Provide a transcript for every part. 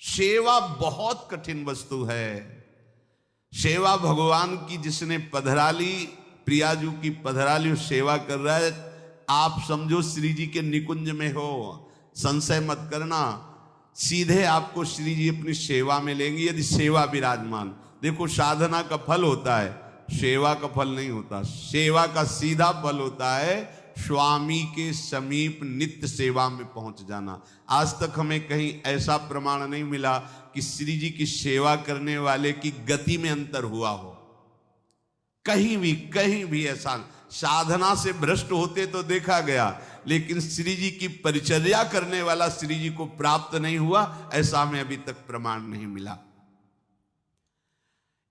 सेवा बहुत कठिन वस्तु है। सेवा भगवान की जिसने पधराली, प्रियाजू की पधराली सेवा कर रहा है, आप समझो श्री जी के निकुंज में हो, संशय मत करना, सीधे आपको श्री जी अपनी सेवा में लेंगे यदि सेवा विराजमान। देखो साधना का फल होता है, सेवा का फल नहीं होता। सेवा का सीधा फल होता है स्वामी के समीप नित्य सेवा में पहुंच जाना। आज तक हमें कहीं ऐसा प्रमाण नहीं मिला कि श्री जी की सेवा करने वाले की गति में अंतर हुआ हो। कहीं भी ऐसा, साधना से भ्रष्ट होते तो देखा गया, लेकिन श्री जी की परिचर्या करने वाला श्री जी को प्राप्त नहीं हुआ, ऐसा हमें अभी तक प्रमाण नहीं मिला।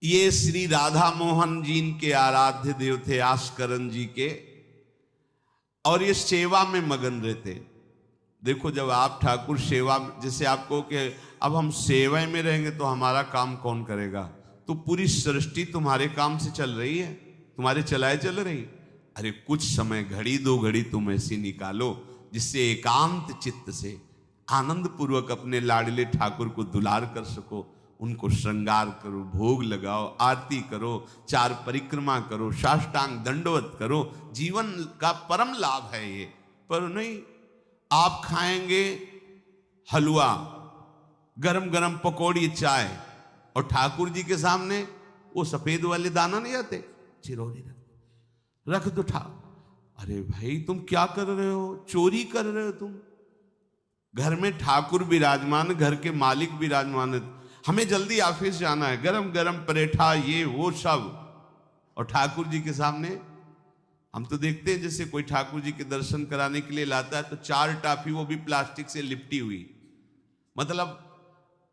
ये श्री राधा मोहन जी के आराध्य देव थे, आस्करन जी के, और ये सेवा में मगन रहते। देखो जब आप ठाकुर सेवा, जैसे आपको कि अब हम सेवा में रहेंगे तो हमारा काम कौन करेगा, तो पूरी सृष्टि तुम्हारे काम से चल रही है, तुम्हारे चलाए चल रही। अरे कुछ समय, घड़ी दो घड़ी तुम ऐसी निकालो जिससे एकांत चित्त से आनंद पूर्वक अपने लाडले ठाकुर को दुलार कर सको। उनको श्रृंगार करो, भोग लगाओ, आरती करो, चार परिक्रमा करो, साष्टांग दंडवत करो। जीवन का परम लाभ है ये। पर नहीं, आप खाएंगे हलवा, गरम गरम पकौड़ी, चाय, और ठाकुर जी के सामने वो सफेद वाले दाना नहीं आते, चिरौरी रख दो अरे भाई तुम क्या कर रहे हो, चोरी कर रहे हो तुम। घर में ठाकुर विराजमान, घर के मालिक विराजमान है, हमें जल्दी ऑफिस जाना है, गरम गरम परेठा ये वो सब, और ठाकुर जी के सामने। हम तो देखते हैं जैसे कोई ठाकुर जी के दर्शन कराने के लिए लाता है तो 4 टाफी, वो भी प्लास्टिक से लिपटी हुई, मतलब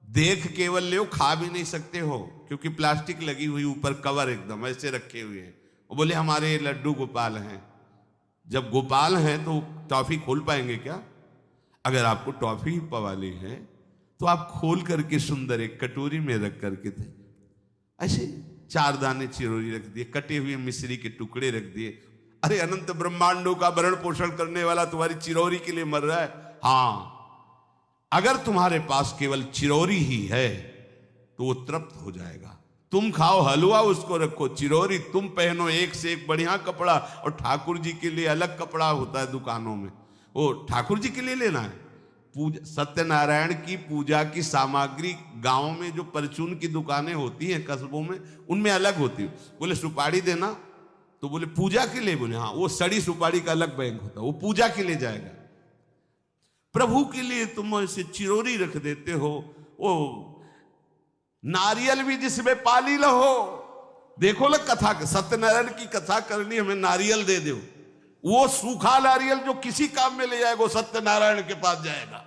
देख केवल ले, खा भी नहीं सकते हो क्योंकि प्लास्टिक लगी हुई, ऊपर कवर एकदम ऐसे रखे हुए हैं। वो बोले हमारे लड्डू गोपाल हैं। जब गोपाल हैं तो टॉफी खोल पाएंगे क्या? अगर आपको टॉफी ही पवाली है तो आप खोल करके सुंदर एक कटोरी में रख करके थे, ऐसे 4 दाने चिरौरी रख दिए, कटे हुए मिश्री के टुकड़े रख दिए। अरे अनंत ब्रह्मांडों का भरण पोषण करने वाला तुम्हारी चिरौरी के लिए मर रहा है। हाँ, अगर तुम्हारे पास केवल चिरौरी ही है तो वो तृप्त हो जाएगा। तुम खाओ हलवा, उसको रखो चिरौरी, तुम पहनो एक से एक बढ़िया कपड़ा, और ठाकुर जी के लिए अलग कपड़ा होता है दुकानों में, वो ठाकुर जी के लिए लेना है। पूजा, सत्यनारायण की पूजा की सामग्री गांव में जो परचून की दुकानें होती हैं कस्बों में, उनमें अलग होती है। बोले सुपारी देना, तो बोले पूजा के लिए, बोले हाँ, वो सड़ी सुपारी का अलग बैंक होता है, वो पूजा के लिए जाएगा। प्रभु के लिए तुम ऐसे चिरौरी रख देते हो। वो नारियल भी जिसमें पाली लहो, देखो ना कथा, सत्यनारायण की कथा करनी, हमें नारियल दे दो। वो सूखा नारियल जो किसी काम में ले जाएगा वो सत्यनारायण के पास जाएगा।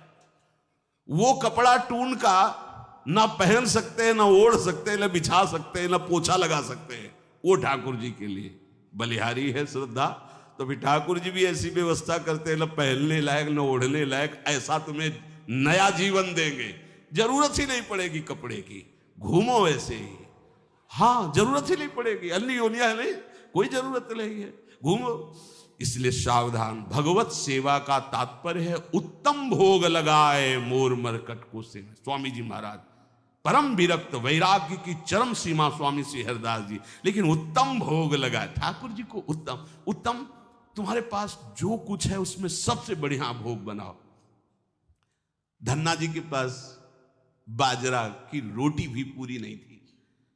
वो कपड़ा टून का ना पहन सकते हैं, ना ओढ़ सकते हैं, ना बिछा सकते हैं, ना पोछा लगा सकते हैं, वो ठाकुर जी के लिए बलिहारी है श्रद्धा। तो फिर ठाकुर जी भी ऐसी व्यवस्था करते हैं, ना पहनने लायक ना ओढ़ने लायक, ऐसा तुम्हें नया जीवन देंगे, जरूरत ही नहीं पड़ेगी कपड़े की, घूमो वैसे ही। हाँ, जरूरत ही नहीं पड़ेगी, अन्य योनिया नहीं, कोई जरूरत नहीं है, घूमो। इसलिए सावधान। भगवत सेवा का तात्पर्य है उत्तम भोग लगाए मोर मरकट को से। स्वामी जी महाराज परम विरक्त, वैराग्य की चरम सीमा स्वामी श्री हरिदास जी, लेकिन उत्तम भोग लगाए ठाकुर जी को। उत्तम उत्तम, तुम्हारे पास जो कुछ है उसमें सबसे बढ़िया भोग बनाओ। धन्ना जी के पास बाजरा की रोटी भी पूरी नहीं थी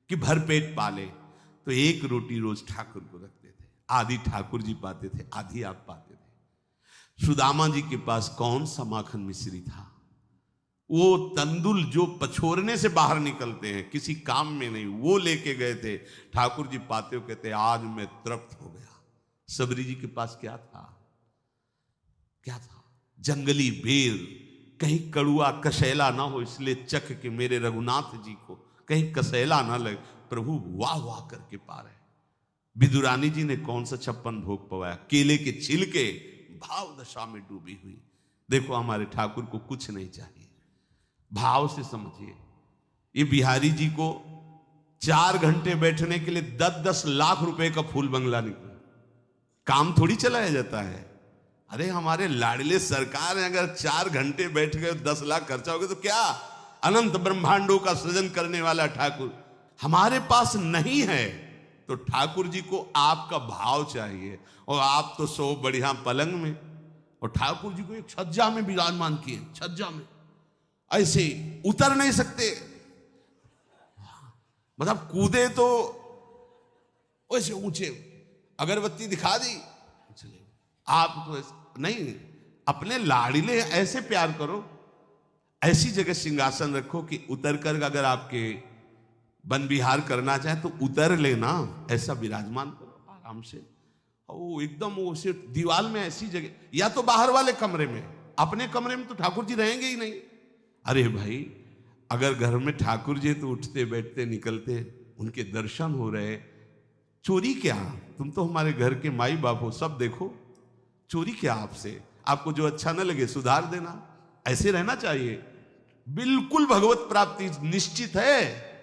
कि भरपेट पाले, तो एक रोटी रोज ठाकुर को रखते थे। आधी ठाकुर जी पाते थे, आधी आप पाते थे। सुदामा जी के पास कौन सा माखन मिश्री था? वो तंदुल जो पछोरने से बाहर निकलते हैं, किसी काम में नहीं, वो लेके गए थे। ठाकुर जी पाते हो कहते आज मैं तृप्त हो गया। सबरी जी के पास क्या था? क्या था? जंगली बेर, कहीं कड़ुआ कसैला ना हो, इसलिए चख के मेरे रघुनाथ जी को कहीं कसैला ना लगे। प्रभु वाह वाह करके पा रहे। विदुरानी जी ने कौन सा 56 भोग पवाया? केले के छिलके, भाव दशा में डूबी हुई। देखो हमारे ठाकुर को कुछ नहीं चाहिए, भाव से समझिए। ये बिहारी जी को 4 घंटे बैठने के लिए 10-10 लाख रुपए का फूल बंगला निकला। काम थोड़ी चलाया जाता है। अरे हमारे लाडले सरकार है, अगर 4 घंटे बैठ गए 10 लाख खर्चा हो गया तो क्या? अनंत ब्रह्मांडों का सृजन करने वाला ठाकुर हमारे पास नहीं है, तो ठाकुर जी को आपका भाव चाहिए। और आप तो सो बढ़िया पलंग में, और ठाकुर जी को एक छज्जा में विराजमान किए, छज्जा में ऐसे उतर नहीं सकते, मतलब कूदे तो वैसे ऊंचे, अगरबत्ती दिखा दी चले। आप तो नहीं, अपने लाड़िले ऐसे प्यार करो, ऐसी जगह सिंहासन रखो कि उतर कर अगर आपके वन विहार करना चाहे तो उतर लेना, ऐसा विराजमान करो आराम से। वो एकदम वो सिर्फ दीवार में ऐसी जगह, या तो बाहर वाले कमरे में, अपने कमरे में तो ठाकुर जी रहेंगे ही नहीं। अरे भाई, अगर घर में ठाकुर जी तो उठते बैठते निकलते, उनके दर्शन हो रहे, चोरी क्या? तुम तो हमारे घर के माई बाप हो, सब देखो, चोरी क्या आपसे? आपको जो अच्छा न लगे सुधार देना, ऐसे रहना चाहिए। बिल्कुल भगवत प्राप्ति निश्चित है।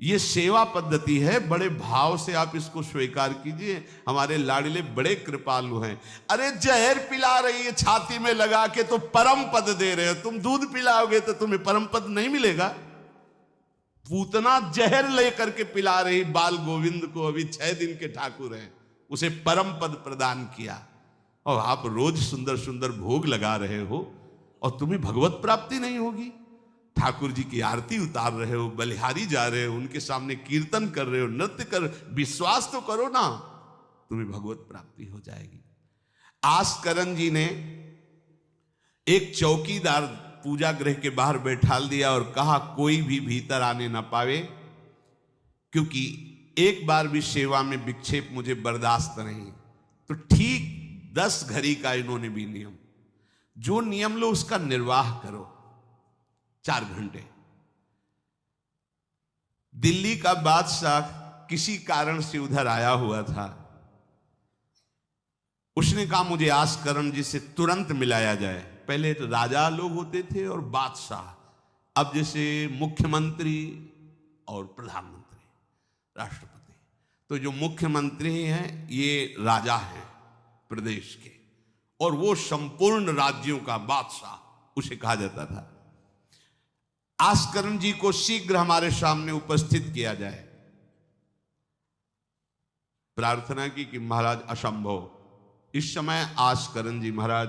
ये सेवा पद्धति है, बड़े भाव से आप इसको स्वीकार कीजिए। हमारे लाडले बड़े कृपालु हैं। अरे जहर पिला रही है छाती में लगा के तो परम पद दे रहे हो, तुम दूध पिलाओगे तो तुम्हें परम पद नहीं मिलेगा। पूतना जहर लेकर के पिला रही बाल गोविंद को, अभी 6 दिन के ठाकुर हैं, उसे परम पद प्रदान किया, और आप रोज सुंदर सुंदर भोग लगा रहे हो और तुम्हें भगवत प्राप्ति नहीं होगी। ठाकुर जी की आरती उतार रहे हो, बलिहारी जा रहे हो, उनके सामने कीर्तन कर रहे हो, नृत्य कर, विश्वास तो करो ना, तुम्हें भगवत प्राप्ति हो जाएगी। आस्करन जी ने एक चौकीदार पूजा गृह के बाहर बैठाल दिया और कहा कोई भी भीतर आने ना पावे, क्योंकि एक बार भी सेवा में विक्षेप मुझे बर्दाश्त नहीं। तो ठीक 10 घड़ी का इन्होंने भी नियम, जो नियम लो उसका निर्वाह करो। 4 घंटे। दिल्ली का बादशाह किसी कारण से उधर आया हुआ था, उसने कहा मुझे आस्करण जी से तुरंत मिलाया जाए। पहले तो राजा लोग होते थे और बादशाह, अब जैसे मुख्यमंत्री और प्रधानमंत्री, राष्ट्रपति। तो जो मुख्यमंत्री हैं ये राजा हैं प्रदेश के, और वो संपूर्ण राज्यों का बादशाह उसे कहा जाता था। आस्करण जी को शीघ्र हमारे सामने उपस्थित किया जाए। प्रार्थना की कि महाराज असंभव, इस समय आस्करण जी महाराज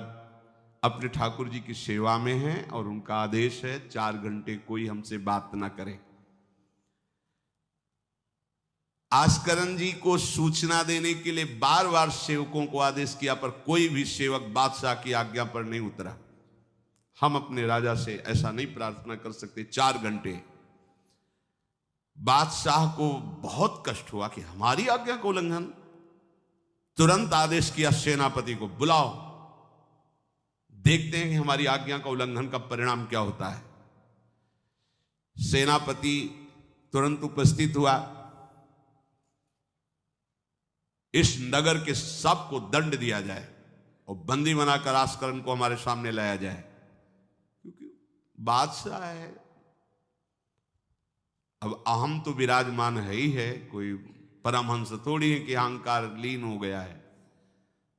अपने ठाकुर जी की सेवा में हैं और उनका आदेश है 4 घंटे कोई हमसे बात ना करे। आस्करण जी को सूचना देने के लिए बार बार सेवकों को आदेश किया, पर कोई भी सेवक बादशाह की आज्ञा पर नहीं उतरा। हम अपने राजा से ऐसा नहीं प्रार्थना कर सकते। 4 घंटे। बादशाह को बहुत कष्ट हुआ कि हमारी आज्ञा का उल्लंघन। तुरंत आदेश किया सेनापति को, बुलाओ, देखते हैं कि हमारी आज्ञा का उल्लंघन का परिणाम क्या होता है। सेनापति तुरंत उपस्थित हुआ। इस नगर के सबको दंड दिया जाए और बंदी बनाकर आस्करण को हमारे सामने लाया जाए, क्योंकि बादशाह है। अब अहम तो विराजमान है ही है, कोई परमहंस थोड़ी है कि अहंकार लीन हो गया है।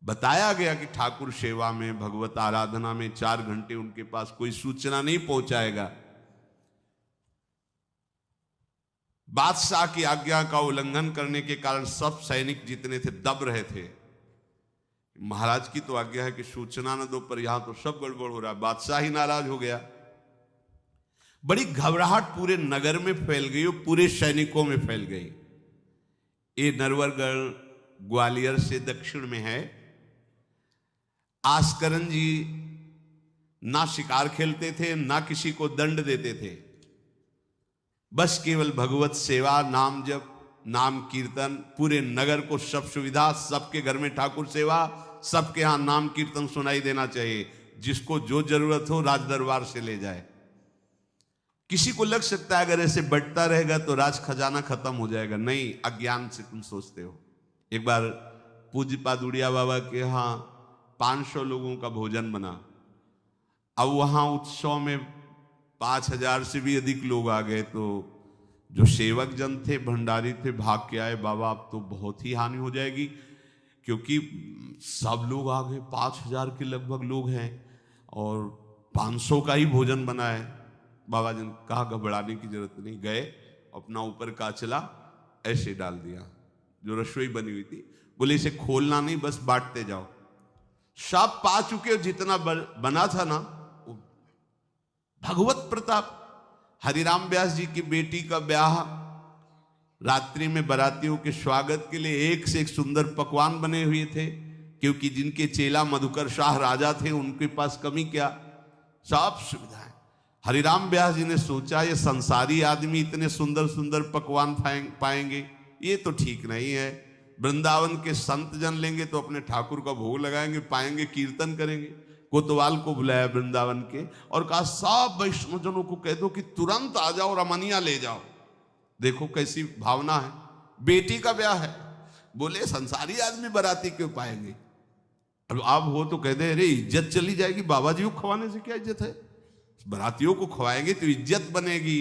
बताया गया कि ठाकुर सेवा में, भगवत आराधना में 4 घंटे उनके पास कोई सूचना नहीं पहुंचाएगा। बादशाह की आज्ञा का उल्लंघन करने के कारण सब सैनिक जितने थे दब रहे थे। महाराज की तो आज्ञा है कि सूचना न दो, पर यहां तो सब गड़बड़ हो रहा है। बादशाह ही नाराज हो गया। बड़ी घबराहट पूरे नगर में फैल गई और पूरे सैनिकों में फैल गई। ये नरवरगढ़ ग्वालियर से दक्षिण में है। आस्करण जी ना शिकार खेलते थे, ना किसी को दंड देते थे, बस केवल भगवत सेवा, नाम जप, नाम कीर्तन। पूरे नगर को सब सुविधा, सबके घर में ठाकुर सेवा, सबके यहां नाम कीर्तन सुनाई देना चाहिए। जिसको जो जरूरत हो राज दरबार से ले जाए। किसी को लग सकता है अगर ऐसे बढ़ता रहेगा तो राज खजाना खत्म हो जाएगा। नहीं, अज्ञान से तुम सोचते हो। एक बार पूज्य पादुड़िया बाबा के यहाँ 500 लोगों का भोजन बना। अब वहां उत्सव में 5000 से भी अधिक लोग आ गए, तो जो सेवक जन थे, भंडारी थे, भाग के आए, बाबा अब तो बहुत ही हानि हो जाएगी, क्योंकि सब लोग आ गए, 5000 के लगभग लोग हैं और 500 का ही भोजन बना है। बाबा जी ने कहा घबराने की जरूरत नहीं, गए अपना ऊपर का चला ऐसे डाल दिया जो रसोई बनी हुई थी, बोले इसे खोलना नहीं, बस बांटते जाओ। सब पा चुके, जितना बना था ना, भगवत प्रताप। हरिराम व्यास जी की बेटी का ब्याह, रात्रि में बारातियों के स्वागत के लिए एक से एक सुंदर पकवान बने हुए थे, क्योंकि जिनके चेला मधुकर शाह राजा थे उनके पास कमी क्या, सब सुविधाएं। हरिराम व्यास जी ने सोचा ये संसारी आदमी इतने सुंदर सुंदर पकवान पाएंगे, ये तो ठीक नहीं है। वृंदावन के संत जन लेंगे तो अपने ठाकुर का भोग लगाएंगे, पाएंगे, कीर्तन करेंगे। कोतवाल को बुलाया वृंदावन के और कहा सब वैष्णवजनों को कह दो कि तुरंत आ जाओ, रमनिया ले जाओ। देखो कैसी भावना है, बेटी का ब्याह है। बोले संसारी आदमी बाराती क्यों पाएंगे, अब आप हो तो कह दे अरे इज्जत चली जाएगी, बाबा जी को खवाने से क्या इज्जत है, बारातियों को खवाएंगे तो इज्जत बनेगी।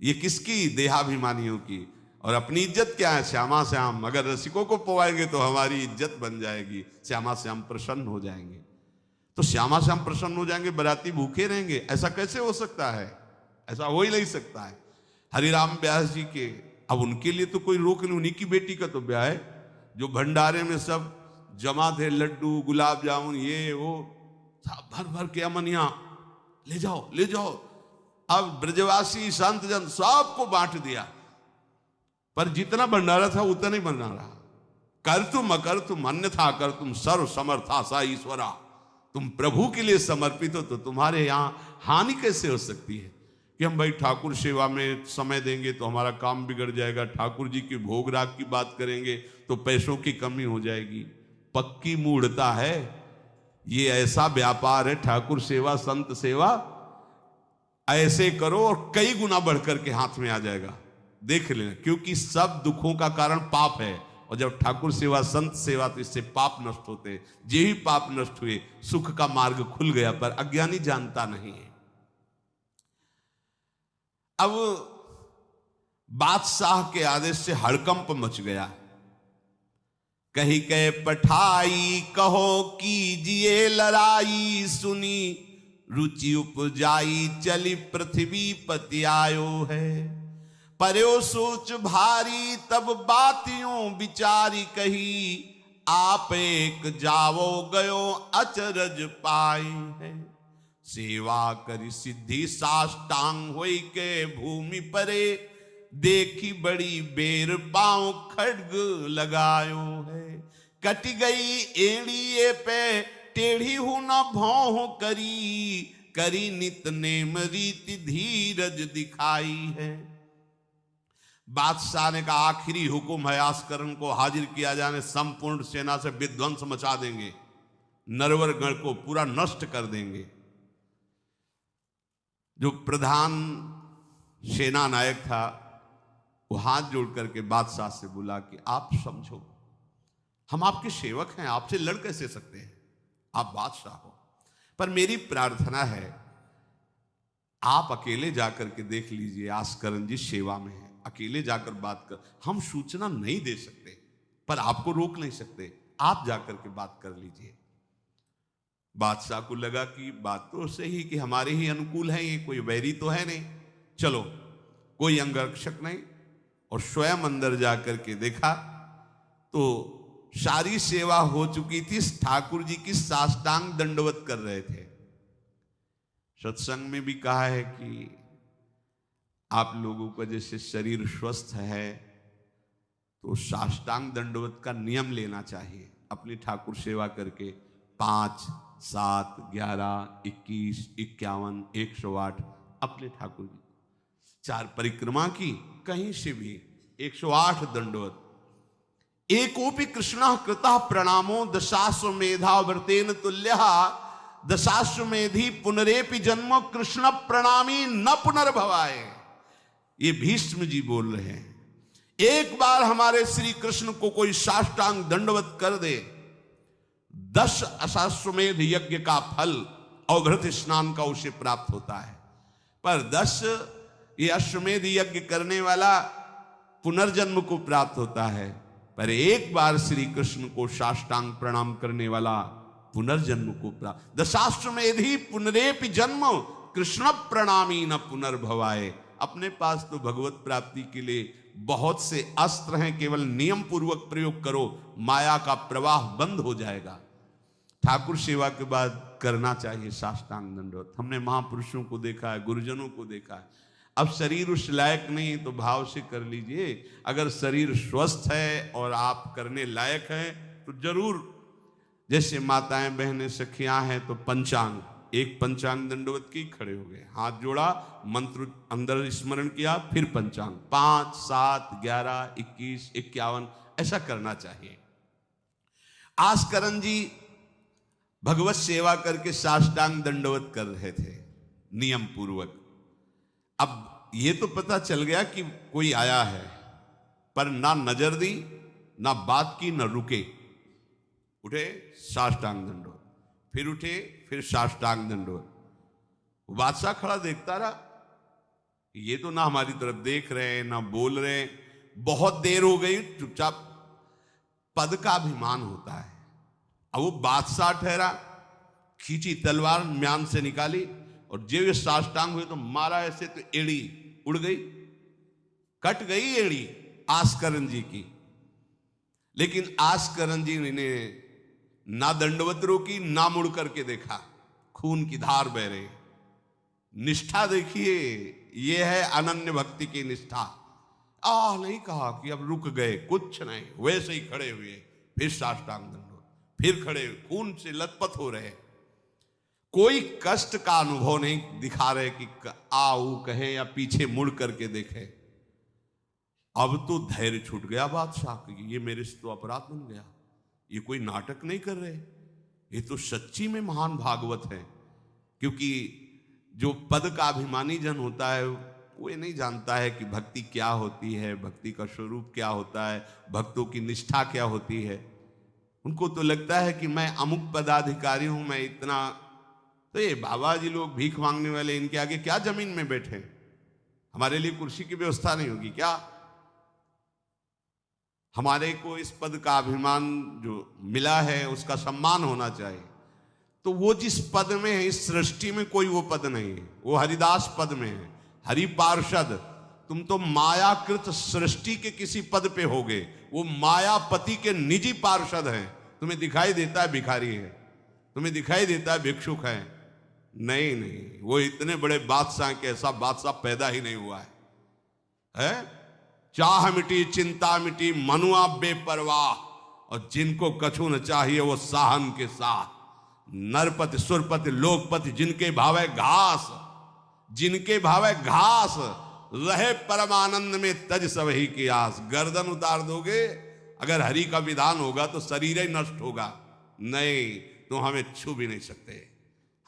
ये किसकी, देहाभिमानियों की। और अपनी इज्जत क्या है, श्यामा श्याम। अगर रसिकों को पवाएंगे तो हमारी इज्जत बन जाएगी, श्यामा श्याम प्रसन्न हो जाएंगे। तो श्यामा श्याम प्रसन्न हो जाएंगे, बाराती भूखे रहेंगे, ऐसा कैसे हो सकता है, ऐसा हो ही नहीं सकता है। हरिराम व्यास जी के, अब उनके लिए तो कोई रोक नहीं, उन्हीं की बेटी का तो ब्याह है। जो भंडारे में सब जमा थे, लड्डू गुलाब जामुन ये वो सब भर भर के अमनिया, ले जाओ ले जाओ। अब ब्रजवासी संत जन सबको बांट दिया, पर जितना भंडारा था उतना नहीं बना रहा। कर तुम अकर तुम अन्यथा कर तुम सर्व समर्था सा ईश्वरा। तुम प्रभु के लिए समर्पित हो तो तुम्हारे यहां हानि कैसे हो सकती है कि हम भाई ठाकुर सेवा में समय देंगे तो हमारा काम बिगड़ जाएगा, ठाकुर जी के भोग राग की बात करेंगे तो पैसों की कमी हो जाएगी। पक्की मूढ़ता है, ये ऐसा व्यापार है ठाकुर सेवा संत सेवा, ऐसे करो और कई गुना बढ़कर के हाथ में आ जाएगा, देख लेना। क्योंकि सब दुखों का कारण पाप है, और जब ठाकुर सेवा संत सेवा तो इससे पाप नष्ट होते। जे ही पाप नष्ट हुए सुख का मार्ग खुल गया, पर अज्ञानी जानता नहीं है। अब बादशाह के आदेश से हड़कंप मच गया। कही के पठाई कहो कीजिए लड़ाई, सुनी रुचि उपजाई चली पृथ्वी पति आयो है। पर्यो सोच भारी तब बातियों विचारी कही, आप एक जावो गयो अचरज पाई है। सेवा करी सिद्धि साष्टांग होई के भूमि परे, देखी बड़ी बेर पांव खड्ग लगायो है। कट गई एड़िए पे टेढ़ी हूं न भौं करी, करी नित नेम रीति धीरज दिखाई है। बादशाह ने कहा आखिरी हुक्म है, आस्करण को हाजिर किया जाने, संपूर्ण सेना से विध्वंस मचा देंगे, नरवर गण को पूरा नष्ट कर देंगे। जो प्रधान सेना नायक था वो हाथ जोड़ करके बादशाह से बोला कि आप समझो, हम आपके सेवक हैं, आपसे लड़ कैसे सकते हैं, आप बादशाह हो, पर मेरी प्रार्थना है आप अकेले जाकर के देख लीजिए, आस्करण जी सेवा में है, अकेले जाकर बात कर, हम सूचना नहीं दे सकते पर आपको रोक नहीं सकते, आप जाकर के बात कर लीजिए। बादशाह को लगा कि बात तो सही कि हमारे ही अनुकूल है, ये कोई वैरी तो है नहीं, चलो कोई अंगरक्षक नहीं। और स्वयं अंदर जाकर के देखा तो सारी सेवा हो चुकी थी, ठाकुर जी की साष्टांग दंडवत कर रहे थे। सत्संग में भी कहा है कि आप लोगों का जैसे शरीर स्वस्थ है तो साष्टांग दंडवत का नियम लेना चाहिए अपनी ठाकुर सेवा करके। 5, 7, 11, 21, 51, 108 अपने ठाकुर जी 4 परिक्रमा की, कहीं से भी 108 दंडवत। एकोपि कृष्ण कृतः प्रणामो दशाश्वमेधा व्रतेन तुल्यः, दशाश्वमेधी पुनरेपि जन्म कृष्ण प्रणामी न पुनर्भवाय। ये भीष्म जी बोल रहे हैं, एक बार हमारे श्री कृष्ण को कोई साष्टांग दंडवत कर दे, 10 अश्वमेध यज्ञ का फल और घृत स्नान का उसे प्राप्त होता है। पर 10 ये अश्वमेध यज्ञ करने वाला पुनर्जन्म को प्राप्त होता है, पर एक बार श्री कृष्ण को साष्टांग प्रणाम करने वाला पुनर्जन्म को प्राप्त। दशाश्वमेधी पुनरेपि जन्म कृष्ण प्रणामी न पुनर्भवाए। अपने पास तो भगवत प्राप्ति के लिए बहुत से अस्त्र हैं, केवल नियम पूर्वक प्रयोग करो, माया का प्रवाह बंद हो जाएगा। ठाकुर सेवा के बाद करना चाहिए साष्टांग दंडवत। हमने महापुरुषों को देखा है, गुरुजनों को देखा है। अब शरीर उस लायक नहीं तो भाव से कर लीजिए। अगर शरीर स्वस्थ है और आप करने लायक हैं तो जरूर, जैसे माताएं बहनें सखियां हैं तो पंचांग, एक पंचांग दंडवत की, खड़े हो गए, हाथ जोड़ा, मंत्र अंदर स्मरण किया, फिर पंचांग 5, 7, 11, 21, 51 ऐसा करना चाहिए। आस्करण जी भगवत सेवा करके साष्टांग दंडवत कर रहे थे नियम पूर्वक। अब ये तो पता चल गया कि कोई आया है, पर ना नजर दी, ना बात की, ना रुके, उठे साष्टांग दंडवत, फिर उठे, फिर साष्टांग दंडवत। बादशाह खड़ा देखता रहा, ये तो ना हमारी तरफ देख रहे हैं ना बोल रहे हैं। बहुत देर हो गई, चुपचाप। पद का अभिमान होता है। अब वो बादशाह ठहरा, खींची तलवार, म्यान से निकाली और जब ये साष्टांग हुए तो मारा ऐसे, तो एड़ी उड़ गई, कट गई एड़ी आस्करण जी की। लेकिन आस्करण जी ने ना दंडवत रोकी, ना मुड़ करके देखा, खून की धार बह रही। निष्ठा देखिए, ये है अनन्य भक्ति की निष्ठा। नहीं कहा कि अब रुक गए, कुछ नहीं, वैसे ही खड़े हुए, फिर साष्टांग दंडवत, फिर खड़े, खून से लथपथ हो रहे, कोई कष्ट का अनुभव नहीं दिखा रहे कि आओ कहे या पीछे मुड़ करके देखे। अब तो धैर्य छूट गया बादशाह की, ये मेरे से तो अपराध बन गया, ये कोई नाटक नहीं कर रहे, ये तो सच्ची में महान भागवत है। क्योंकि जो पद का अभिमानी जन होता है वो ये नहीं जानता है कि भक्ति क्या होती है, भक्ति का स्वरूप क्या होता है, भक्तों की निष्ठा क्या होती है। उनको तो लगता है कि मैं अमुक पदाधिकारी हूं, मैं इतना, तो ये बाबा जी लोग भीख मांगने वाले, इनके आगे क्या जमीन में बैठे, हमारे लिए कुर्सी की व्यवस्था नहीं होगी क्या? हमारे को इस पद का अभिमान जो मिला है उसका सम्मान होना चाहिए। तो वो जिस पद में है, इस सृष्टि में कोई वो पद नहीं है, वो हरिदास पद में है, हरि पार्षद। तुम तो मायाकृत सृष्टि के किसी पद पे होगे, वो मायापति के निजी पार्षद हैं। तुम्हें दिखाई देता है भिखारी है, तुम्हें दिखाई देता है भिक्षुक है, नहीं नहीं, वो इतने बड़े बादशाह के ऐसा बादशाह पैदा ही नहीं हुआ है? चाह मिटी चिंता मिटी, मनुआ बेपरवाह, और जिनको कछु न चाहिए वो साहन के साथ। नरपति सुरपति लोकपति, जिनके भावे घास, जिनके भावे घास, रहे परमानंद में तज सबही की आस। गर्दन उतार दोगे, अगर हरि का विधान होगा तो शरीर ही नष्ट होगा, नहीं तो हमें छू भी नहीं सकते,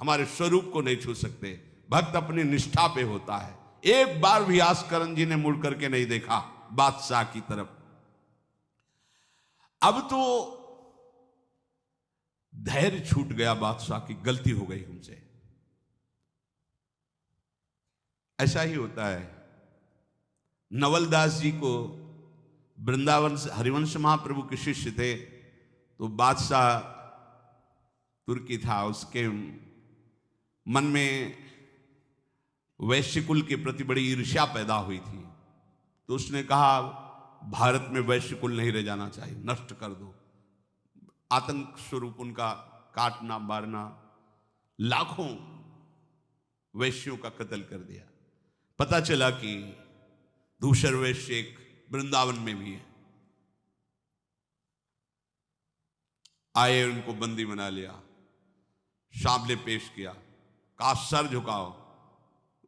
हमारे स्वरूप को नहीं छू सकते। भक्त अपनी निष्ठा पे होता है। एक बार भी आस्करण जी ने मुड़ करके नहीं देखा बादशाह की तरफ। अब तो धैर्य छूट गया बादशाह की, गलती हो गई हमसे। ऐसा ही होता है। नवलदास जी को वृंदावन से हरिवंश महाप्रभु के शिष्य थे, तो बादशाह तुर्की था, उसके मन में वैश्यकुल के प्रति बड़ी ईर्ष्या पैदा हुई थी। तो उसने कहा भारत में वैश्यकुल नहीं रह जाना चाहिए, नष्ट कर दो। आतंक स्वरूप उनका काटना मारना, लाखों वैश्यों का कत्ल कर दिया। पता चला कि दूसर वैश्य एक वृंदावन में भी है। आए, उनको बंदी बना लिया, सामने पेश किया, कहा सर झुकाओ।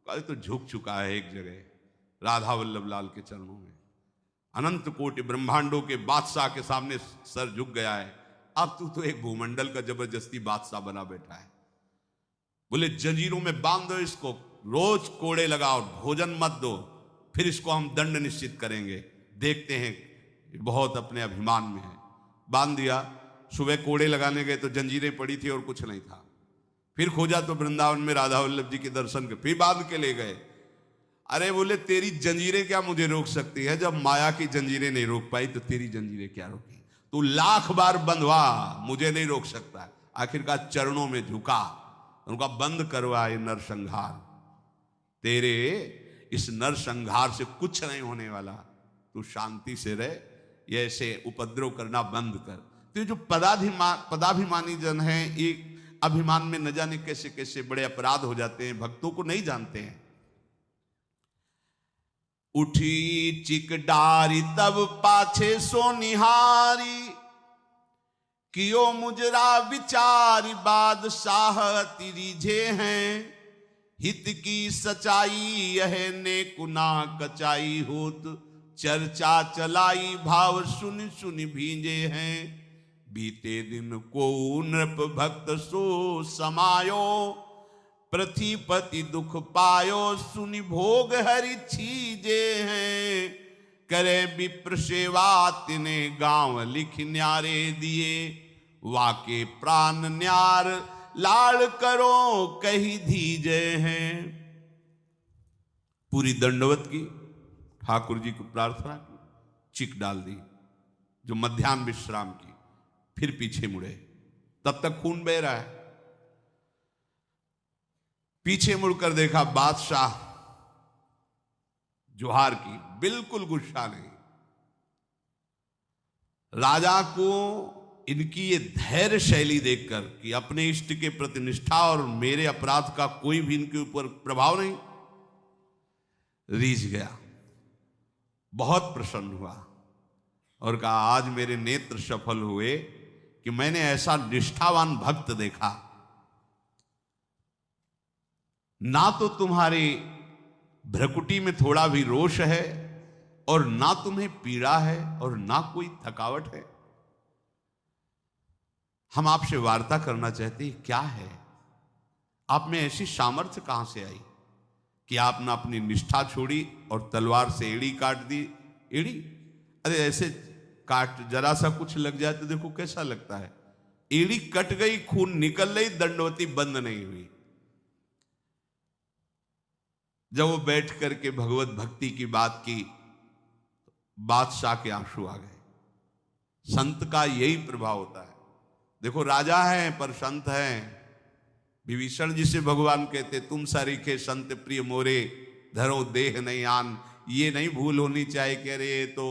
कहा तो झुक चुका है एक जगह, राधा वल्लभ लाल के चरणों में। अनंत कोटि ब्रह्मांडों के बादशाह के सामने सर झुक गया है। अब तू तो एक भूमंडल का जबरदस्ती बादशाह बना बैठा है। बोले जंजीरों में बांध दो इसको, रोज कोड़े लगाओ, भोजन मत दो, फिर इसको हम दंड निश्चित करेंगे, देखते हैं, बहुत अपने अभिमान में है। बांध दिया। सुबह कोड़े लगाने गए तो जंजीरें पड़ी थी और कुछ नहीं था। फिर खोजा तो वृंदावन में राधा वल्लभ जी के दर्शन के, फिर बांध के ले गए। अरे बोले तेरी जंजीरें क्या मुझे रोक सकती है? जब माया की जंजीरें नहीं रोक पाई तो तेरी जंजीरें क्या रोकी? तू लाख बार बंधवा, मुझे नहीं रोक सकता। आखिरकार चरणों में झुका, उनका बंद करवा ये नरसंहार। तेरे इस नर संहार से कुछ नहीं होने वाला, तू शांति से रह, ये ऐसे उपद्रव करना बंद कर। तो ये जो पदाभिमानी जन हैं, एक अभिमान में न जाने कैसे कैसे बड़े अपराध हो जाते हैं, भक्तों को नहीं जानते हैं। उठी चिक डारी तब पाछे सो निहारी, कियो मुजरा विचारी बादशाह तिरिझे हैं। हित की सच्चाई यह ने कुना कचाई होत, चर्चा चलाई भाव सुन सुन भींजे हैं। बीते दिन को नृप भक्त सो समायो, पृथ्वीपति दुख पायो सुनि भोग हरि छीजे हैं। करे विप्र सेवा तिने गांव लिख न्यारे दिए, वाके प्राण न्यार लाड़ करो कही धीजे हैं। पूरी दंडवत की, ठाकुर जी को प्रार्थना की, चिक डाल दी जो मध्याह्न विश्राम की, फिर पीछे मुड़े। तब तक खून बह रहा है। पीछे मुड़कर देखा, बादशाह जोहार की, बिल्कुल गुस्सा नहीं। राजा को इनकी ये धैर्य शैली देखकर कि अपने इष्ट के प्रति निष्ठा और मेरे अपराध का कोई भी इनके ऊपर प्रभाव नहीं, रीझ गया, बहुत प्रसन्न हुआ और कहा, आज मेरे नेत्र सफल हुए कि मैंने ऐसा निष्ठावान भक्त देखा। ना तो तुम्हारे भ्रकुटी में थोड़ा भी रोष है, और ना तुम्हें पीड़ा है, और ना कोई थकावट है। हम आपसे वार्ता करना चाहते हैं, क्या है आप में ऐसी सामर्थ्य कहां से आई कि आपने अपनी निष्ठा छोड़ी और तलवार से एड़ी काट दी। एड़ी, अरे ऐसे काट, जरा सा कुछ लग जाए तो देखो कैसा लगता है। एड़ी कट गई, खून निकल गई, दंडवती बंद नहीं हुई। जब वो बैठ करके भगवत भक्ति की बात की, बादशाह के आंसू आ गए। संत का यही प्रभाव होता है। देखो राजा है पर संत है। विभीषण जी से भगवान कहते, तुम सरीखे संत प्रिय मोरे, धरो देह नहीं आन। ये नहीं भूल होनी चाहिए कि अरे ये तो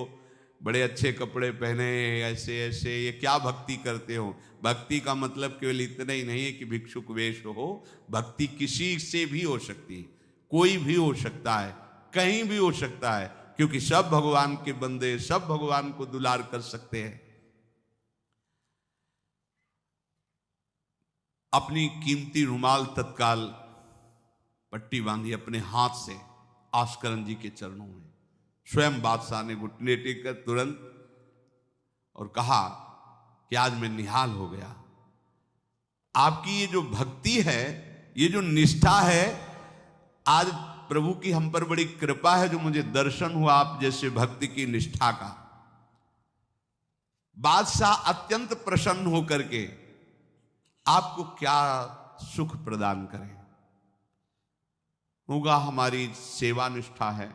बड़े अच्छे कपड़े पहने, ऐसे ऐसे, ये क्या भक्ति करते हो। भक्ति का मतलब केवल इतना ही नहीं है कि भिक्षुक वेश हो। भक्ति किसी से भी हो सकती है, कोई भी हो सकता है, कहीं भी हो सकता है, क्योंकि सब भगवान के बंदे, सब भगवान को दुलार कर सकते हैं। अपनी कीमती रुमाल तत्काल पट्टी बांधी अपने हाथ से आस्करण जी के चरणों में। स्वयं बादशाह ने घुटने टेक कर तुरंत और कहा कि आज मैं निहाल हो गया। आपकी ये जो भक्ति है, ये जो निष्ठा है, आज प्रभु की हम पर बड़ी कृपा है जो मुझे दर्शन हुआ आप जैसे भक्ति की निष्ठा का। बादशाह अत्यंत प्रसन्न होकर के आपको क्या सुख प्रदान करें। होगा हमारी सेवा निष्ठा है,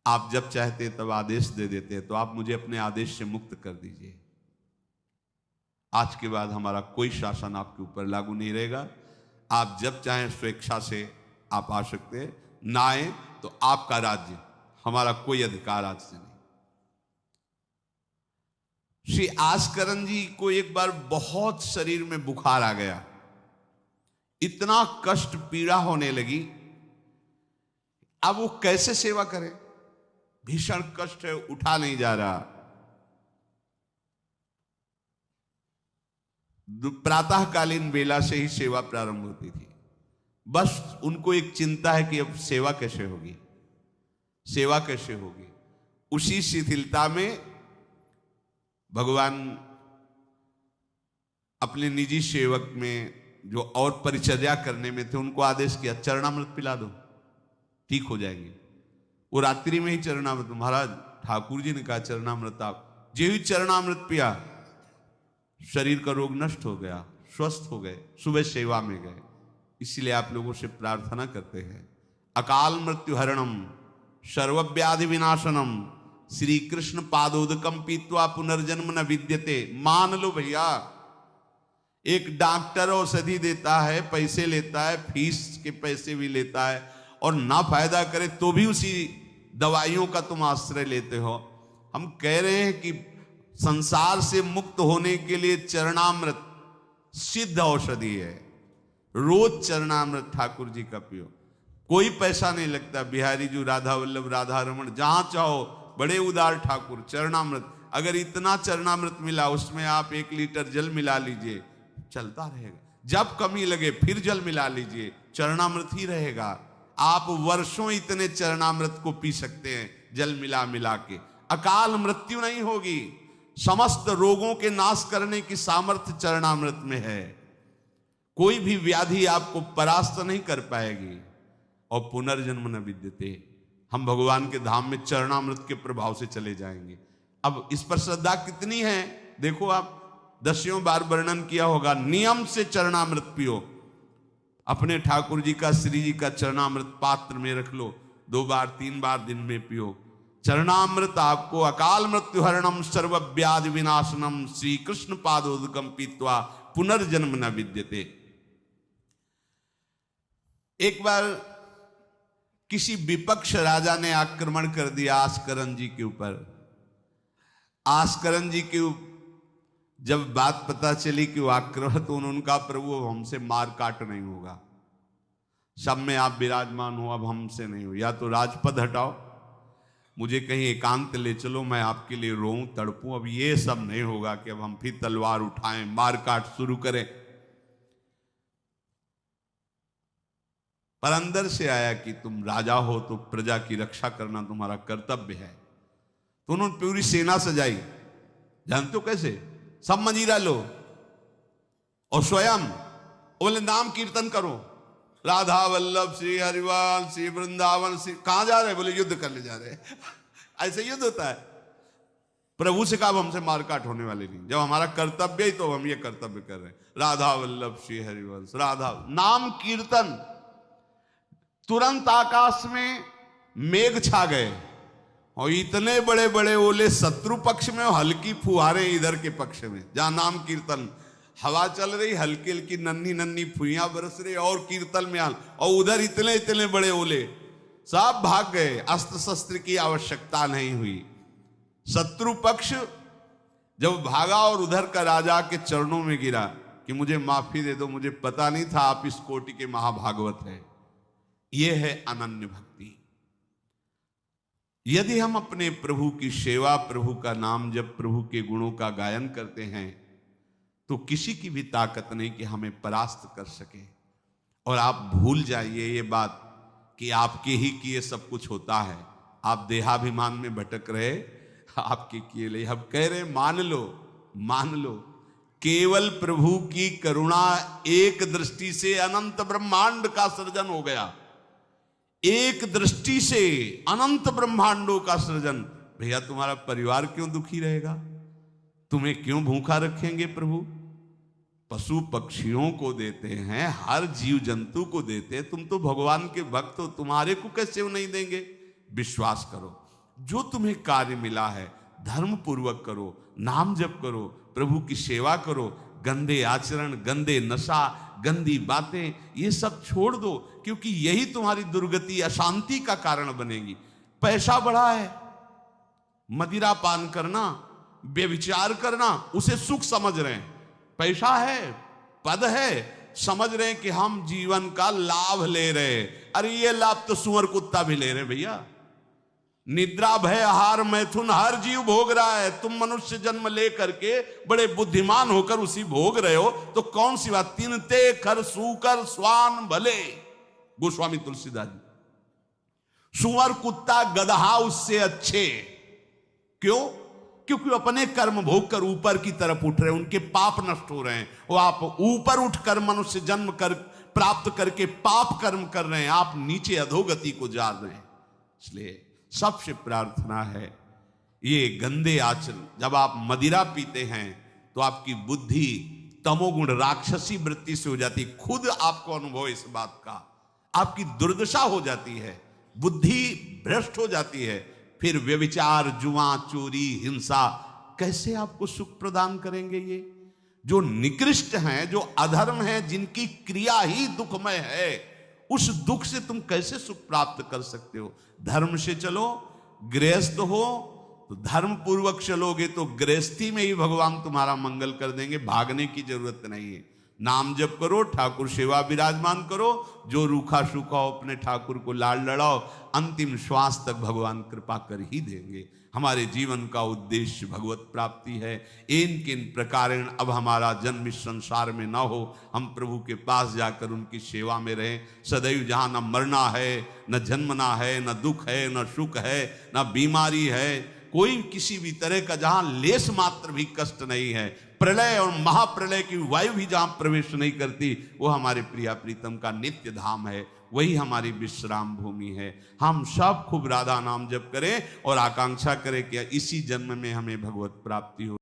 आप जब चाहते तब आदेश दे देते, तो आप मुझे अपने आदेश से मुक्त कर दीजिए। आज के बाद हमारा कोई शासन आपके ऊपर लागू नहीं रहेगा। आप जब चाहें स्वेच्छा से आप आ सकते हैं, ना आए तो आपका राज्य, हमारा कोई अधिकार आज से नहीं। श्री आस्करण जी को एक बार बहुत शरीर में बुखार आ गया, इतना कष्ट पीड़ा होने लगी। अब वो कैसे सेवा करें, भीषण कष्ट है, उठा नहीं जा रहा। प्रातःकालीन बेला से ही सेवा प्रारंभ होती थी। बस उनको एक चिंता है कि अब सेवा कैसे होगी, सेवा कैसे होगी। उसी शिथिलता में भगवान अपने निजी सेवक में जो और परिचर्या करने में थे उनको आदेश किया, चरणामृत पिला दो, ठीक हो जाएंगे। वो रात्रि में ही चरणामृत, महाराज ठाकुर जी ने कहा चरणामृत, आप जो ही चरणामृत पिया शरीर का रोग नष्ट हो गया, स्वस्थ हो गए, सुबह सेवा में गए। इसलिए आप लोगों से प्रार्थना करते हैं, अकाल मृत्यु हरणम सर्वव्याधि विनाशनम श्री कृष्ण पादोदकम पीत्वा पुनर्जन्म न विद्यते। मान लो भैया, एक डॉक्टर औषधि देता है, पैसे लेता है, फीस के पैसे भी लेता है, और ना फायदा करे तो भी उसी दवाइयों का तुम आश्रय लेते हो। हम कह रहे हैं कि संसार से मुक्त होने के लिए चरणामृत सिद्ध औषधि है। रोज चरणामृत ठाकुर जी का पियो, कोई पैसा नहीं लगता। बिहारी जी, राधा वल्लभ, राधा रमन, जहां चाहो, बड़े उदार ठाकुर। चरणामृत, अगर इतना चरणामृत मिला, उसमें आप 1 लीटर जल मिला लीजिए, चलता रहेगा। जब कमी लगे फिर जल मिला लीजिए, चरणामृत ही रहेगा। आप वर्षों इतने चरणामृत को पी सकते हैं जल मिला मिला के, अकाल मृत्यु नहीं होगी। समस्त रोगों के नाश करने की सामर्थ्य चरणामृत में है। कोई भी व्याधि आपको परास्त नहीं कर पाएगी। और पुनर्जन्म न विद्यते, हम भगवान के धाम में चरणामृत के प्रभाव से चले जाएंगे। अब इस पर श्रद्धा कितनी है देखो आप, 10 बार वर्णन किया होगा। नियम से चरणामृत पियो, अपने ठाकुर जी का, श्री जी का चरणामृत पात्र में रख लो, 2 बार 3 बार दिन में पियो। चरणामृत आपको अकाल मृत्यु हरणम सर्व व्याधि विनाशनम श्री कृष्ण पादोदकम पीत्वा पुनर्जन्म न विद्यते। एक बार किसी विपक्ष राजा ने आक्रमण कर दिया आस्करन जी के ऊपर। आस्करन जी के जब बात पता चली कि वो आक्रमण, तो उन्होंने कहा प्रभु हमसे मार काट नहीं होगा, सब में आप विराजमान हो, अब हमसे नहीं हो, या तो राजपद हटाओ, मुझे कहीं एकांत ले चलो, मैं आपके लिए रोऊं तड़पूं। अब ये सब नहीं होगा कि अब हम फिर तलवार उठाएं, मार काट शुरू करें। पर अंदर से आया कि तुम राजा हो तो प्रजा की रक्षा करना तुम्हारा कर्तव्य है। तो उन्होंने पूरी सेना सजाई, जानते हो कैसे? सब मजीरा लो और स्वयं बोले नाम कीर्तन करो, राधा वल्लभ श्री हरिवंश श्री वृंदावन श्री। कहां जा रहे? बोले युद्ध करने जा रहे हैं। ऐसे युद्ध होता है। प्रभु से कहा हमसे मारकाट होने वाली नहीं, जब हमारा कर्तव्य ही तो हम ये कर्तव्य कर रहे हैं। राधा वल्लभ श्री हरिवंश, राधा नाम कीर्तन। तुरंत आकाश में मेघ छा गए और इतने बड़े बड़े ओले शत्रु पक्ष में और हल्की फुहारे इधर के पक्ष में। जहां नाम कीर्तन, हवा चल रही, हल्की हल्की नन्ही नन्ही फुइयां बरस रही और कीर्तन में और उधर इतने इतने बड़े ओले, सब भाग गए। अस्त्र शस्त्र की आवश्यकता नहीं हुई। शत्रु पक्ष जब भागा और उधर का राजा के चरणों में गिरा कि मुझे माफी दे दो, मुझे पता नहीं था आप इस कोटि के महाभागवत हैं। यह है अनन्य भक्ति। यदि हम अपने प्रभु की सेवा, प्रभु का नाम जब, प्रभु के गुणों का गायन करते हैं, तो किसी की भी ताकत नहीं कि हमें परास्त कर सके। और आप भूल जाइए ये बात कि आपके ही किए सब कुछ होता है। आप देहाभिमान में भटक रहे, आपके किए ले। हम कह रहे मान लो, मान लो, केवल प्रभु की करुणा एक दृष्टि से अनंत ब्रह्मांड का सृजन हो गया। एक दृष्टि से अनंत ब्रह्मांडों का सृजन। भैया तुम्हारा परिवार क्यों दुखी रहेगा? तुम्हें क्यों भूखा रखेंगे प्रभु? पशु पक्षियों को देते हैं, हर जीव जंतु को देते हैं। तुम तो भगवान के भक्त हो, तुम्हारे को कैसे वो नहीं देंगे? विश्वास करो, जो तुम्हें कार्य मिला है धर्म पूर्वक करो, नाम जप करो, प्रभु की सेवा करो। गंदे आचरण, गंदे नशा, गंदी बातें, ये सब छोड़ दो, क्योंकि यही तुम्हारी दुर्गति, अशांति का कारण बनेगी। पैसा बढ़ा है, मदिरा पान करना, व्यभिचार करना, उसे सुख समझ रहे हैं। पैसा है, पद है, समझ रहे हैं कि हम जीवन का लाभ ले रहे हैं। अरे ये लाभ तो सुअर कुत्ता भी ले रहे भैया। निद्रा भय आहार मैथुन हर जीव भोग रहा है। तुम मनुष्य जन्म ले करके बड़े बुद्धिमान होकर उसी भोग रहे हो, तो कौन सी बात? तिनते खर सूकर स्वान भले, गोस्वामी तुलसीदास जी। सुअर कुत्ता गदहा उससे अच्छे। क्यों? क्योंकि अपने कर्म भोग कर ऊपर की तरफ उठ रहे हैं, उनके पाप नष्ट हो रहे हैं। वो आप ऊपर उठकर मनुष्य जन्म कर प्राप्त करके पाप कर्म कर रहे हैं, आप नीचे अधोगति को जा रहे हैं। इसलिए सबसे प्रार्थना है, ये गंदे आचरण, जब आप मदिरा पीते हैं तो आपकी बुद्धि तमोगुण राक्षसी वृत्ति से हो जाती है। खुद आपको अनुभव इस बात का, आपकी दुर्दशा हो जाती है, बुद्धि भ्रष्ट हो जाती है। फिर व्यभिचार, जुआ, चोरी, हिंसा कैसे आपको सुख प्रदान करेंगे? ये जो निकृष्ट हैं, जो अधर्म है, जिनकी क्रिया ही दुखमय है, उस दुख से तुम कैसे सुख प्राप्त कर सकते हो? धर्म से चलो, गृहस्थ हो तो धर्म पूर्वक चलोगे तो गृहस्थी में ही भगवान तुम्हारा मंगल कर देंगे, भागने की जरूरत नहीं है। नाम जप करो, ठाकुर सेवा विराजमान करो, जो रूखा सूखा हो अपने ठाकुर को लाड लड़ाओ, अंतिम श्वास तक भगवान कृपा कर ही देंगे। हमारे जीवन का उद्देश्य भगवत प्राप्ति है। इन किन प्रकारेण अब हमारा जन्म इस संसार में न हो, हम प्रभु के पास जाकर उनकी सेवा में रहें सदैव, जहाँ न मरना है, न जन्मना है, न दुख है, न सुख है, न बीमारी है, कोई किसी भी तरह का जहां लेस मात्र भी कष्ट नहीं है, प्रलय और महाप्रलय की वायु भी जहां प्रवेश नहीं करती, वो हमारे प्रिया प्रीतम का नित्य धाम है, वही हमारी विश्राम भूमि है। हम सब खूब राधा नाम जप करें और आकांक्षा करें कि इसी जन्म में हमें भगवत प्राप्ति हो।